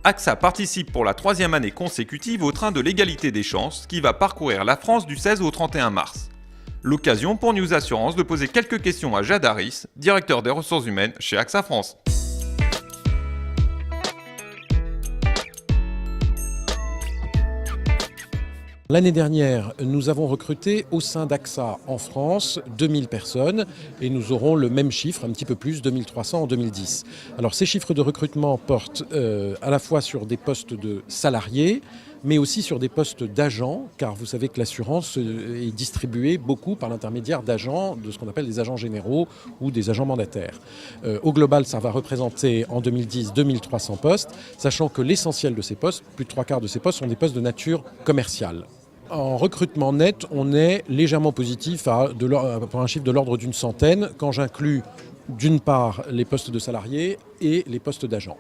AXA participe pour la 3e année consécutive au train de l'égalité des chances qui va parcourir la France du 16 au 31 mars. L'occasion pour News Assurance de poser quelques questions à Jade Harris, directeur des ressources humaines chez AXA France. L'année dernière, nous avons recruté au sein d'AXA en France 2000 personnes et nous aurons le même chiffre, un petit peu plus, 2300 en 2010. Alors ces chiffres de recrutement portent à la fois sur des postes de salariés, mais aussi sur des postes d'agents, car vous savez que l'assurance est distribuée beaucoup par l'intermédiaire d'agents, de ce qu'on appelle des agents généraux ou des agents mandataires. Au global, ça va représenter en 2010 2300 postes, sachant que l'essentiel de ces postes, plus de 3/4 de ces postes, sont des postes de nature commerciale. En recrutement net, on est légèrement positif pour un chiffre de l'ordre d'une centaine, quand j'inclus d'une part les postes de salariés et les postes d'agents.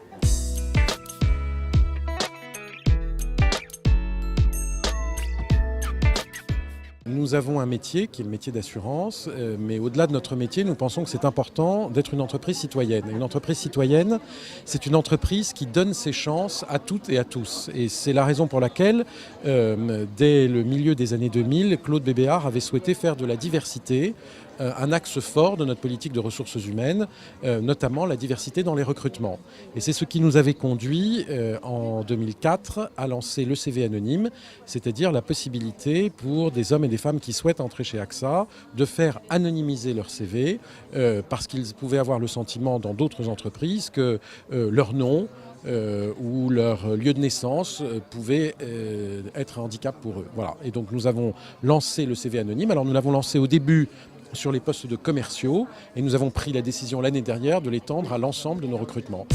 Nous avons un métier qui est le métier d'assurance, mais au-delà de notre métier, nous pensons que c'est important d'être une entreprise citoyenne. Et une entreprise citoyenne, c'est une entreprise qui donne ses chances à toutes et à tous. Et c'est la raison pour laquelle, dès le milieu des années 2000, Claude Bébéar avait souhaité faire de la diversité un axe fort de notre politique de ressources humaines, notamment la diversité dans les recrutements. Et c'est ce qui nous avait conduit en 2004 à lancer le CV anonyme, c'est-à-dire la possibilité pour des hommes et des femmes qui souhaitent entrer chez AXA de faire anonymiser leur CV parce qu'ils pouvaient avoir le sentiment dans d'autres entreprises que leur nom ou leur lieu de naissance pouvait être un handicap pour eux. Voilà. Et donc nous avons lancé le CV anonyme. Alors nous l'avons lancé au début sur les postes de commerciaux et nous avons pris la décision l'année dernière de l'étendre à l'ensemble de nos recrutements.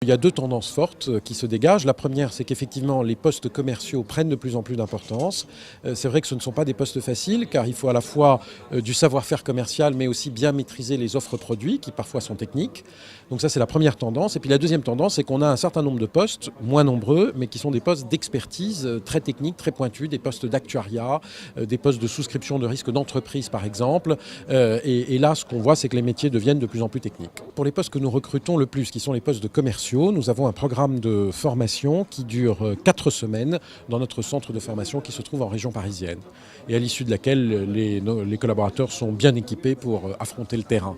Il y a deux tendances fortes qui se dégagent. La première, c'est qu'effectivement, les postes commerciaux prennent de plus en plus d'importance. C'est vrai que ce ne sont pas des postes faciles, car il faut à la fois du savoir-faire commercial, mais aussi bien maîtriser les offres produits, qui parfois sont techniques. Donc ça, c'est la première tendance. Et puis la deuxième tendance, c'est qu'on a un certain nombre de postes, moins nombreux, mais qui sont des postes d'expertise très techniques, très pointus, des postes d'actuariat, des postes de souscription de risque d'entreprise, par exemple. Et là, ce qu'on voit, c'est que les métiers deviennent de plus en plus techniques. Pour les postes que nous recrutons le plus, qui sont les postes de commerciaux, nous avons un programme de formation qui dure 4 semaines dans notre centre de formation qui se trouve en région parisienne et à l'issue de laquelle les collaborateurs sont bien équipés pour affronter le terrain.